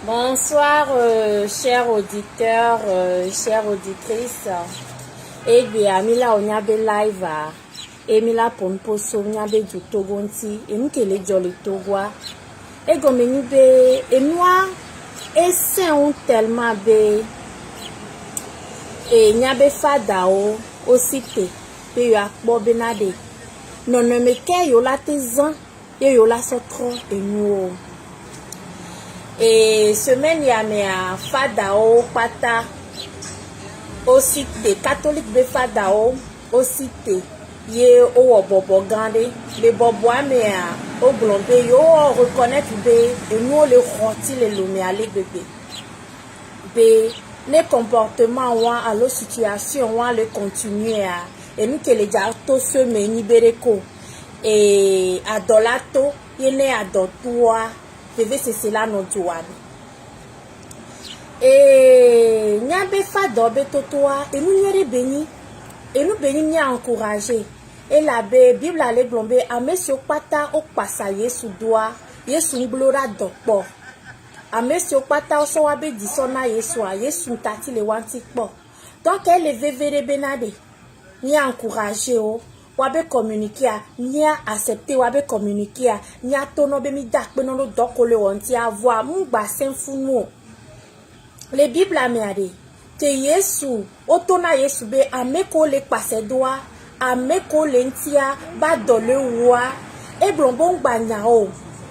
Bonsoir, chers auditeurs, chères auditrices. Et bien, Amila onyabe live Emila ponposo onyabe du Togonti. Emukele jolly Togwa. Et gomeni be enwa esen on tellement be e nyabe fadao osite pe yo akpo benade. Non me ke yo la tezan et yo la sotro enwo. Et semaine ya me a fadao pata aussi des catholiques de fadao aussi ye o bobo gande les bobo me a o glombe yo reconnaître be et nous le roti le lume ale bébé be les comportements ou à la situation ou le continuer à et nous que les jarto se me nibereko et adolato yene adotua bébé c'est cela non douane et nyabe fado betotoa et nous nyere béni et nous béni nya encourager et la bible ale glombe a monsieur pata o passa yesu doa yesu nglora dokpo a monsieur pata o so wabe disona yesu tati le wanti po donc elle vevere benade nya encourager o wabe communiquer nya accepter wabe communiquer nya tono be mi dakpe no dokole wanti avoir mu gba senfunu les bible ameade que yesu otona yesu be ameko le passe doa ameko le ntia ba dole wa e blonbon gbanya o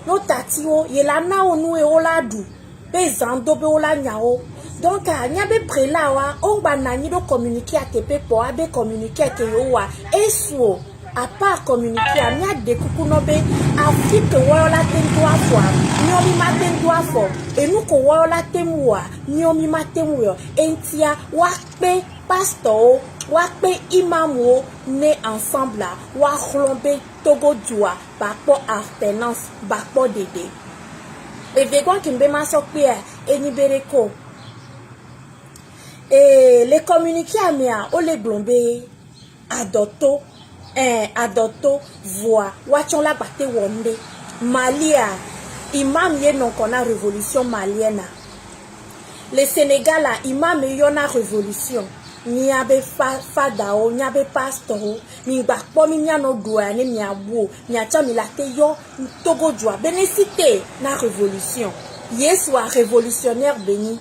no tati o yelana onu e oladu be zando be olanya o donc anya be prela wa on gba nani do communiquer ate pepo abe communiquer ke yo wa esu à part communiquer anya de kukuno be afrique wala tendoa fo nyomi maten doa fo e nu ko wala temwa nyomi maten yo entia wa pe pastor wa pe imam wo né ensemble là wa chlombe togo dua ba po alternance ba po dede e vegon kimbe masokpe e nibereko et les communiquer amia o le glombe adotto voix wachon la bate wonde malia imam ye non kona révolution malienne le Sénégal a imam yona révolution ni abe fadao ni abe pastor ni bakpo mi nyano doa ni mi abu ni acha mi late yo togo joa bénécité na révolution yesu a révolutionnaire béni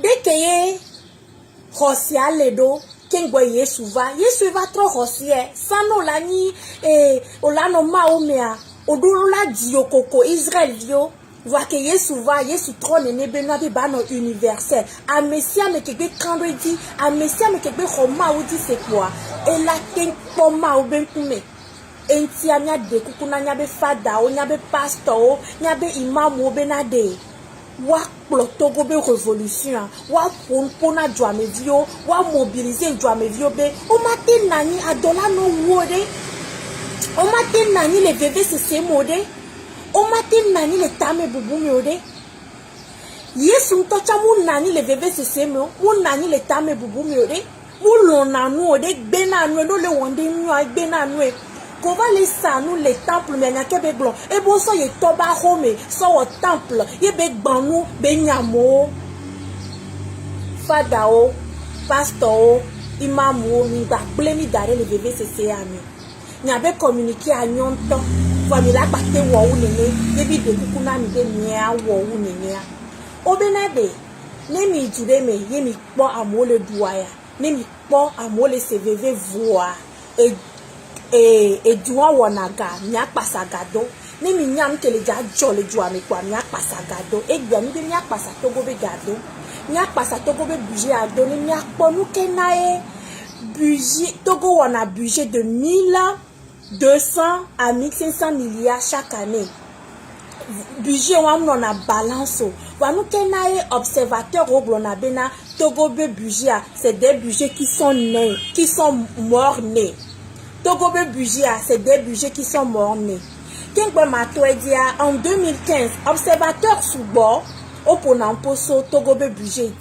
dès que ye hosia ledo kengwe yesu va trop hosie sano lani olano maomea odula diokoko Israël dio voit que yesu va yesu trône ne bena be bano universel a messia me kebe kandodi a messia me kebe roma odi c'est quoi et la ken poma obenkume enti anya de kukuna nya be fada o nya be pastor o nya be imam o benade wa plotogo be révolution wa pona joamevio wa mobiliser joamevio be o matin nani adola no wode o matin nani le bébé c'est mode o matin nani le tame bubu mode yesu tocha mu nani le bébé c'est mo mu nani le tame bubu mode mu lona nu ode gbena nu do le wonde nu gbena nu Kova les sanou les temples mais n'a kebe blanc et bon so ye toba home so au temple ye be gbanu be nyamo fadao pastor imamo ni ba blemi dare le bébé c'est ami nya be communiquer a nyonto famila pate wo wu nene ye bi de kukuna mi de nya wo wu nene obenade ne mi jure me ye mi po amole duaya ne mi po amole cvv voix et duwa wonaga nya pasagado ni mi nyam kele ja jole jua me kwa nya pasagado e gba mi be nya pasato go be gado nya pasato go be budget ado ni nya ponu kenae budget togo wona budget de 1200 à 1500 milliards chaque année budget wa on a balance wa nous kenae observateur au blona bena togo be budget c'est des budgets qui sont nés qui sont morts nés Togo be budget, c'est des budgets qui sont morts-nés. En 2015, observateur sous bord, au Ponamposo, Togo be budget.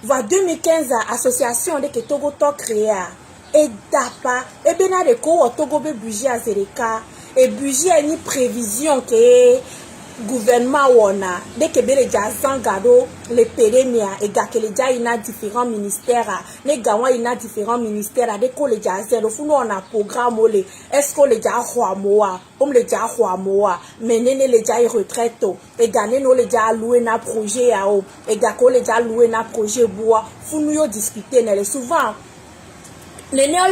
Voilà 2015, association de que Togo to créé. Et d'apa, et benade ko Togo be budget à Zereka. Et budget ni prévision que gouvernement wana dès que bele ja zangado les pérémia et gars que les ja ina différents ministères les gawa ina différents ministères dès que les ja zéro fou on a programme le est-ce que les ja moa comme les ja moa mais nene les ja retraite et gagner no les ja louer na projet à et gars que les ja louer na projet bois fou nous discuter ne souvent les néo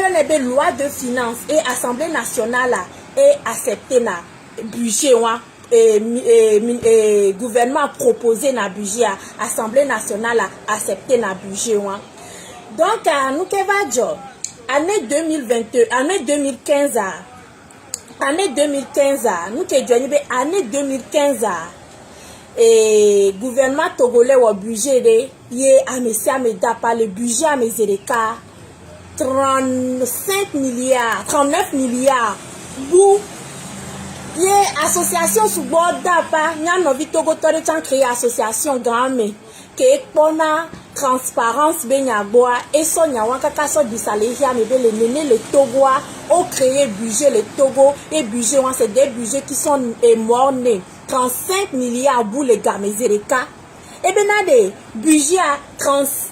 loi de finances et assemblée nationale et accepté na budget wa et gouvernement proposé na budget assemblée nationale accepté na budget wa donc nous que va job année 2022 année 2015 année 2015 nous que joignons année 2015 et gouvernement togolais au budget de yé a monsieur ameda par le budget à mes 35 milliards 39 milliards bou yé association sous bord d'apa n'a novi togo tore chan créé association grand mais que pona transparence benyagboa et sonya wakaka so disaleja me be le nene le togo au créé budget le Togo et budget c'est des budgets qui sont mornés 35 milliards bou les gamezereka et benade budget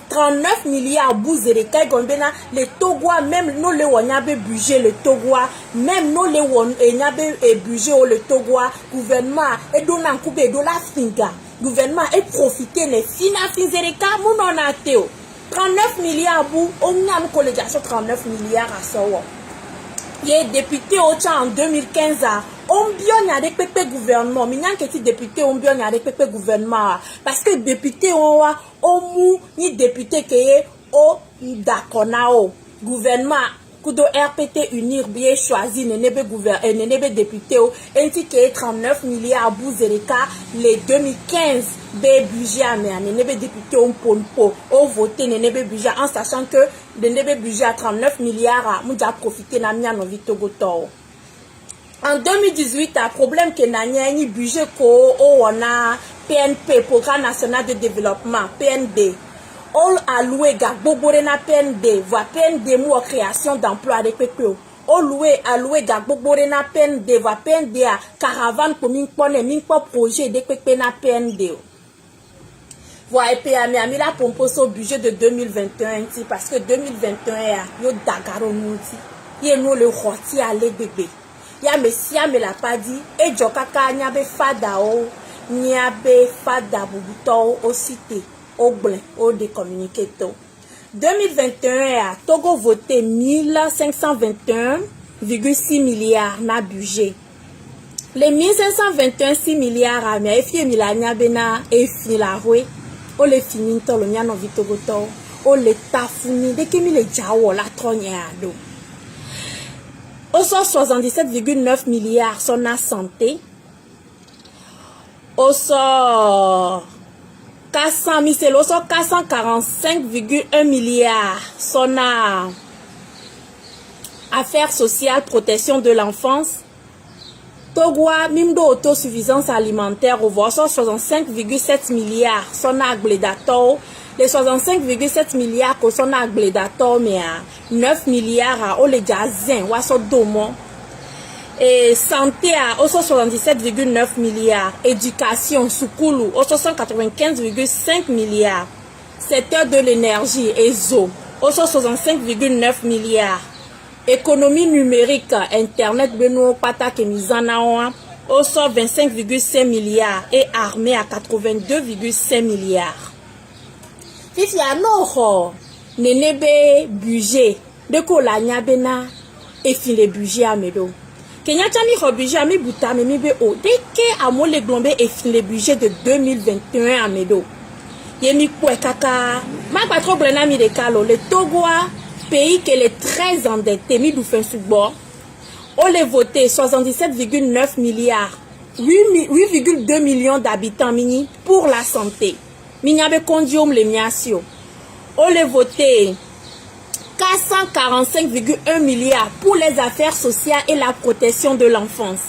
39 milliards bou zereka gombena le Togo même no le wanyabe budget le Togo même no le won enyabe budget au le Togo gouvernement et dona nkube do la finga gouvernement et profiter les finazereka monona teo 39 milliards bou on a collégiation 39 milliards à sawa yé député au tchan en 2015 on bien avec pépé gouvernement mais n'y'a que député on bien avec pépé gouvernement parce que député on a au mou ni député qui est au d'accord gouvernement kudo RPT unir bien choisi nenebe gouvernement nenebe député ainsi que 39 milliards bouzereka les 2015 be budget mais nenebe député on ponpo au voter nenebe budget en sachant que nenebe budget à 39 milliards muja profiter na mia no vitogoto. En 2018, un problème que n'a ni budget ko on a PNP Programme National de Développement PND. On a loué Gagbogbore na PND, voit PND mou création d'emplois avec PPO. On a loué Gagbogbore na PND, voit PND à caravane pour min projet de PPP na PND. Voit PA mi la pomposo budget de 2021 parce que 2021 yo dagaro nouti. Yé nous le roti aller bébé. Ya mesia me l'a pas dit et jokaka nyabe fada o nyabe fada bubuto o cité au blanc au décommuniqué to 2021 a Togo voté 1521,6 milliards na budget les 1521,6 milliards a mi efie milanya bena efi la rue o le fini to lo nyano vitogo to o le tafuni de kimi le jawo la tronya do. Au 77,9 milliards sont la santé. Au 445,1 milliards sont la affaires sociales, protection de l'enfance. Togoa, mimdo autosuffisance alimentaire, au 65,7 milliards sont la glédato. Les 65,7 milliards que sont à glédato, mais à 9 milliards au les jazin, ou à son domo. Et santé à 77,9 milliards. Éducation, soukoulou, au 195,5 milliards. Secteur de l'énergie, EZO, au 65,9 milliards. Économie numérique, Internet, Beno, Pata, Kemizana, au 25,5 milliards. Et armée à 82,5 milliards. Fifi a no nenebe budget de ko la nyabena et fin le budget amedo kenya chami ho budget ami buta me mi be o de ke amo le glombe et fin le budget de 2021 amedo yemi kwe kaka ma pas trop blena mi de kalo le Togo pays qui est très endetté mi du fin subor on les voté 77,9 milliards 8,2 millions d'habitants mini pour la santé. Minyabe kondium le miasio. On les voté 445,1 milliards pour les affaires sociales et la protection de l'enfance.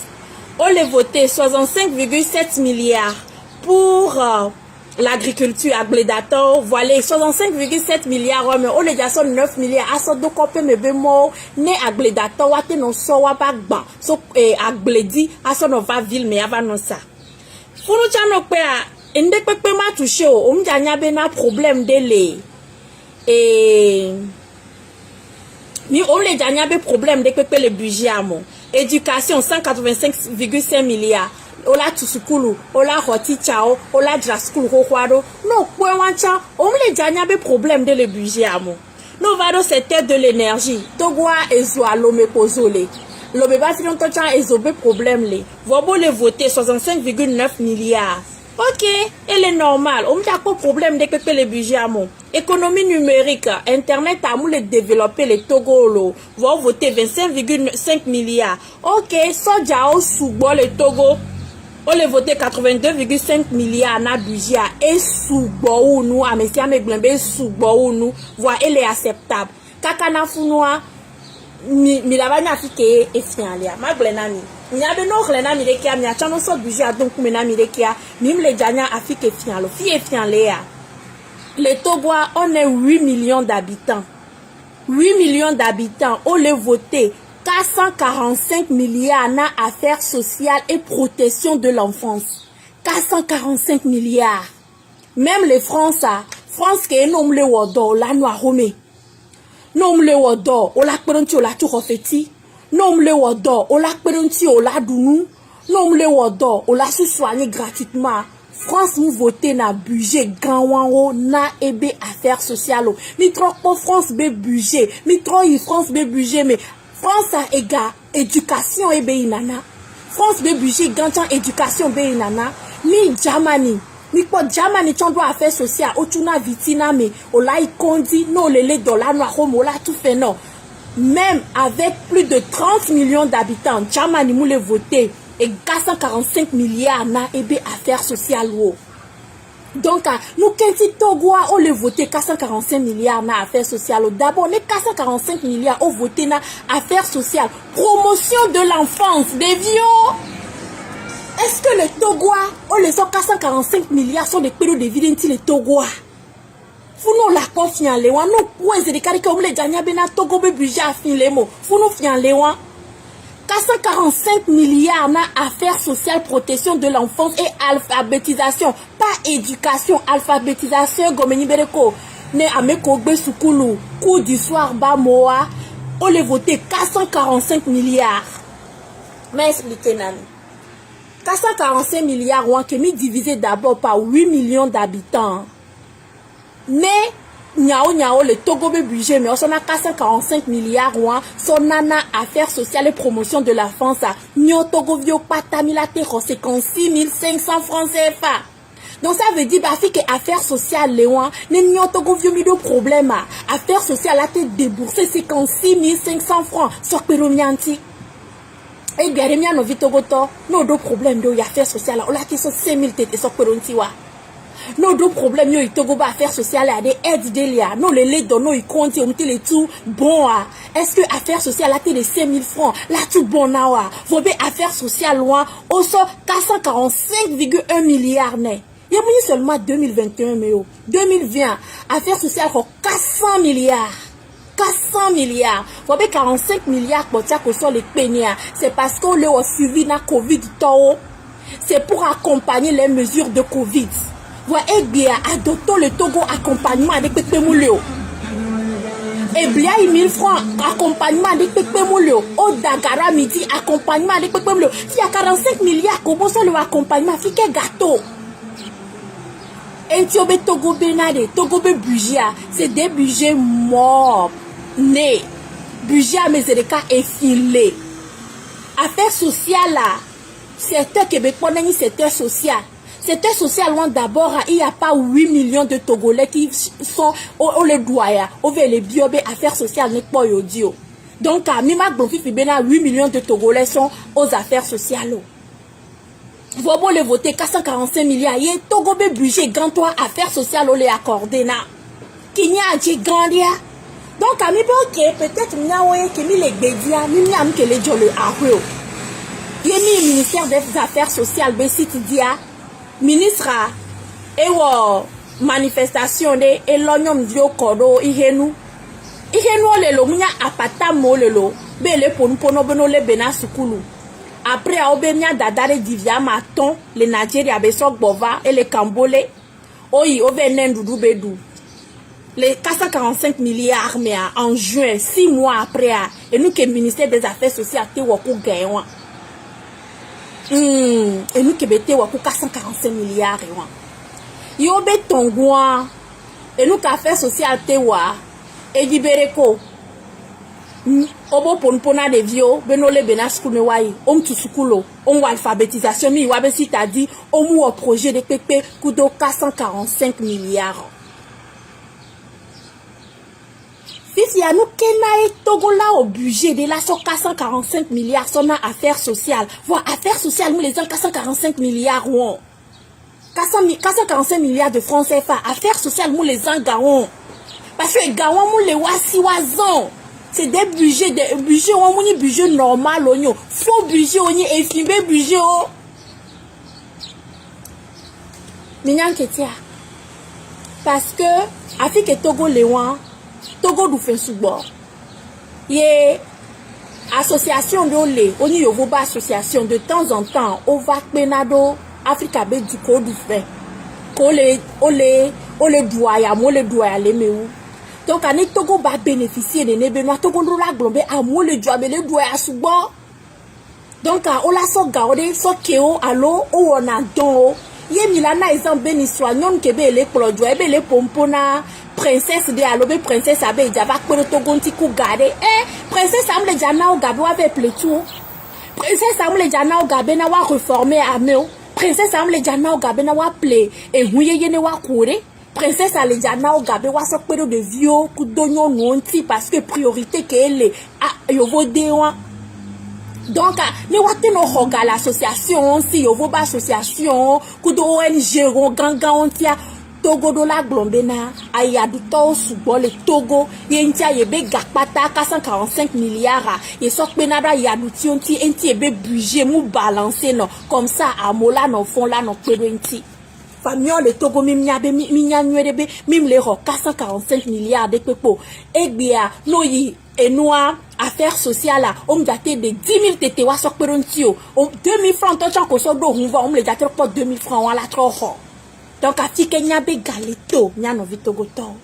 On les voté 65,7 milliards pour l'agriculture à Glédator. Voilà 65,7 milliards. Mais on les a 9 milliards. À ce deux copés me bémo né à Glédator. Wate non so wabagba. So à Glédi à son nova ville mais avant non ça. Funu chano pe a ende pepe ma touché o mjanya be na problème de le ni on le janya be problème de pepe le budget amo éducation 185,5 milliards ola tusukulu ola hoti chao ola draskulu hokwado no kwe wancha on le janya be problème de le budget amo no vado secteur de l'énergie togwa ezwa lome pozole lobe ba filon to chan ezobe problème le vobo le voter 65,9 milliards. Ok, elle est normale. On a pas de problème de que le budget à mon. Économie numérique, Internet a moulé développer les Togo. Vous voter 25,5 milliards. Ok, soja au sous-bol le Togo. On le voter 82,5 milliards na budget. Et sous-bol nous, à monsieur Meglembe sous-bol nous. Voilà, elle est acceptable. Kakana Founoua, mi la vanya fike et fialia. Ma glenami. Nyabe no klena mirekia mi achano so budget donc mena mirekia mim le janya afike fianlo fi e fianlea. Le Togo on est 8 millions d'habitants. 8 millions d'habitants on le voté 445 milliards na affaires sociales et protection de l'enfance. 445 milliards. Même les France que nom le wodo la noirome. Nom le wodo o la pronti o la tout refeti. Non le wodo o la perenti o la dounou non le wodo o la soigner gratuitement. France nous voter na budget grand wango na ebe affaires sociales mi trop France be budget mi trop France be budget mais France a éga éducation ebe inana France be budget grand éducation be inana mi Germany ni po Germany chondo affaires sociales o tuna vitina me o la ikondi no lele dollar no homo la tout fait non. Même avec plus de 30 millions d'habitants, Germany moule voté et 445 milliards na ebe affaires sociales. Donc, nous, Kenti Togo, on le voté 445 milliards na affaires sociales. D'abord, les 445 milliards ont voté na affaires sociales. Promotion de l'enfance, des vieux. Est-ce que les Togois, on les a 445 milliards sont des périodes de vie les Togois? Founou la confiance les wan nous point de carré comme les derniers bena Togo be budget à fin les mots founou fian les wan 445 milliards na affaires sociales protection de l'enfance et alphabétisation pas éducation alphabétisation gomeni bereko ne ameko gbe sukulu cours du soir ba moa on les voté 445 milliards mais expliquez nani 445 milliards wan que mi divisé d'abord par 8 millions d'habitants. Mais nyao le Togo be budget mais on a 445 milliards ouan son nana affaires sociales et promotion de la France nyo Togo vio patamilate 56 500 francs CFA. Donc ça veut dire bah que affaires sociales les ouan ne nyo Togo vio mi do problème affaires sociales a te déboursé 56 500 francs sur peromianti. Et bien remia no Togo to no do problème do affaires sociales on la qui sont 5000 tete sur peronti wa. No do problème yo itogo ba affaires sociales a des aides delia no les dono i compte on les tout bon est-ce que affaires sociales a des 5000 francs là tout bon na wa vos affaires sociales loin au so 445,1 milliards ne y a seulement 2021 mais 2020 affaires sociales 400 milliards 400 milliards vos 45 milliards pour ça que sont les peignards c'est parce qu'on le suivi na Covid to c'est pour accompagner les mesures de Covid. Voyez bien, adoptons le Togo accompagnement avec Pepe Moulio. Et bien, 1000 francs accompagnement avec Pepe Moulio. Au Dagara midi accompagnement avec Pepe Moulio. S'il y a 45 milliards, comment ça le accompagnement? Fique gâteau. Et tu as Togo Benade, Togo budget, c'est des budgets morts. Né. Budget à mes élecats effilés. Affaires sociales là, secteur québécois, secteur social. Secteur social, d'abord, il n'y a pas 8 millions de Togolais qui sont au le doyen, au les biobé affaires sociales, n'est pas audio. Donc, à Mima Glonfifi Bena, 8 millions de Togolais sont aux affaires sociales. Vous le voter 445 milliards, il y a Togobé budget, grand toi, affaires sociales, on les accordé, na. Qui n'y a dit grand dia. Donc, à Mibo, peut-être, Miaoué, qui mis les bédia, Miam, que les jolles à Rio. Il y a mis le ministère des Affaires sociales, Bessit dia. Ministre ewo manifestation de elonyom dio kodo ihenu lelo munya apata mo lelo bele ponupono beno le bena sukulu après Aubemia Dadare Divia Maton, les Nigeria Besok Bova et les Cambodais, oui, Oben Doudou Bedou. Les 445 milliards mais en juin, 6 mois après, et nous que le ministère des Affaires sociales te wakou gagnant. Et nous que bete wakou 445 milliards et yo be tongwa et nous qu'affaires sociales te wa et libereko obo ponpona de vio benole benas kunewai tusukulo on alphabétisation mi wabe si t'as dit au projet de pepe kudo 445 milliards. Si à nous Kena et Togo là au budget de la sur 445 milliards son affaires sociales. Voir affaires sociales nous les gens 445 milliards ou 445 milliards de francs CFA. Affaires sociales nous les gens gaon. Parce que gaon nous les wasi wazon. C'est des budgets on moni budget normal on faux budget on y effimé budget o. Minyan ketia. Parce que Afrique et Togo les wan Togo du fin sous-bord. Yé association de lait, on y a association de temps en temps, on va penado Africa be du code du fin. Ole doya les meou. Donc ane Togo va bénéficier de nebenois Togo nous la glombe à moi le doya le doya sous-bord. Donc on la so garder so keo allo ou on a don. Yé milana exemple béni soignon kebe les clodoy be les pompona princesse de alobe princesse abe java ko togonti ku gade princesse amle jana o gabe wa ve pletou princesse amle jana o gabe na wa reformer ameo princesse amle jana o gabe na wa ple e huyeye ne wa kure princesse ale jana o gabe wa so pedo de vio ku donyo nonti parce que priorité que elle yo vo de wa. Donc, nous avons l'association, si vous avez l'association, vous ONG, grand Togo de la Glombena, aya du to subo le Togo, yentia yebe gakpata 445 milliards, et sok benada yadu tionti, enti yebe budget mou balancer non, comme ça, à mola non fond là non pédenti. Famion le Togo mimnyabe, mimnyanywebe, mim le ro 445 milliards de pepo, egbia, no yi, et noa, affaires sociales, on daté de 10 000 tetewa sok pédentio, 2 000 francs, tant qu'on soit d'eau, on me le daté pour 2 000 francs, on la trop. Donc, si Kenya be galeto, n'y a no vitogoto.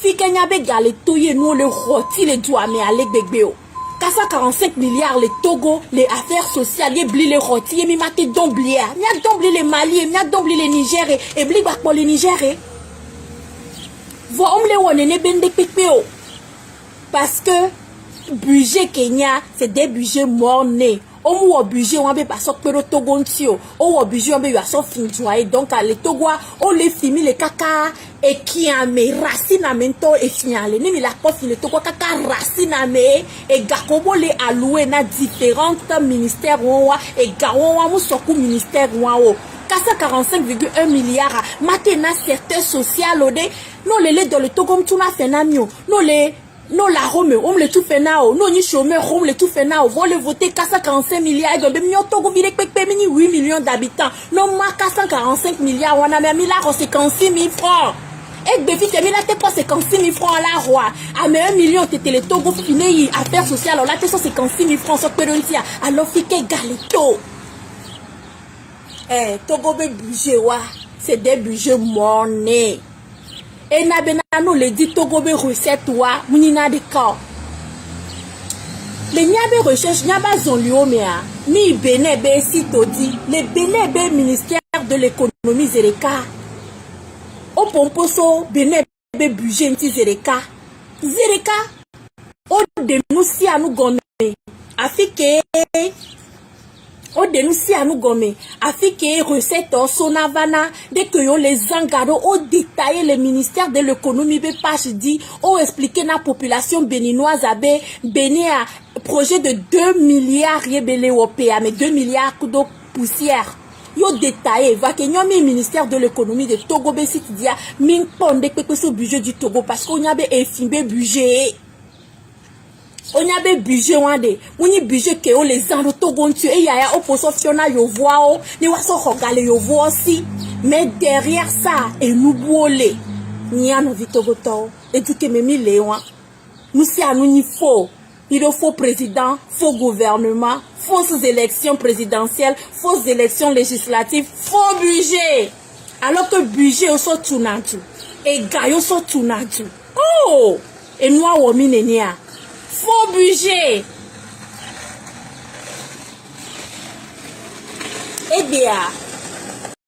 Si Kenya be galeto, y nous le roti le doigt, mais à l'égbéo. 445 milliards les Togo, les affaires sociales, y bli les roti, y mi mate domblia. N'y a dombli les Mali, n'y a dombli les Niger, et bli bak pour les Niger. Voir on le wonene bende pepeo. Parce que, budget Kenya, c'est des budgets mornés. Au budget on be pas pero togontio au budget on be ya so finjoye donc les togois on les fimi les kaka et qui a mes racines à mento et signalé ni la prof le togo kaka racine à me et gakobo les alloué na différentes ministères et gawo wa musoku ministère wa 445,1 milliards maintenant secteur social ode non les dans le Togo mtuna fenamio non les non la Rome, on le tout fait now. Non ni chômeur, on le tout fait now. Vous le voter 445 milliards. Et de millions Togo vile pekpe mini 8 millions d'habitants. Non moi 445 milliards. On a mis là 56 000 francs. Et de vite mais là t'es pas 56 000 francs là roi. À mais 1 million t'étais le Togo fini affaires sociales. Là t'es 56 000 francs sur Pérontia. Alors fique galeto. Togo be budget wa. C'est des budgets mornés. Et na benano le dit Togo be recette wa munina de ka. Le nyabe recherche nyaba zonlio mea mi bene be sitodi le bene be ministère de l'économie zereka. O pomposo bene be budget nti zereka. Zereka o dénoncer à nous gommer. Afike o dénoncer à nous gommer. Afike recette au sonavana dès que yo les engado au détailler le ministère de l'économie be page dit au expliquer na population béninoise abe bénia projet de 2 milliards yebele opéa mais 2 milliards de poussière. Yo détaillé va que nyomi ministère de l'économie de Togo be site dia min ponde pepe sur budget du Togo parce qu'on y a be effimé budget. On y a be budget wande muni budget que o les gens de Togo tu et ya opposition na yo voix o ni wa so regale yo voix aussi mais derrière ça et nous bolé ni a no vitogoto et tout que memi lewa nous si anu ni faux Il a faux président, faux gouvernement, fausses élections présidentielles, fausses élections législatives, faux budget. Alors que budget au sort tunatu et gaillot sort tunatu. Oh! Et moi au minenia. Faux budget. Eh bien.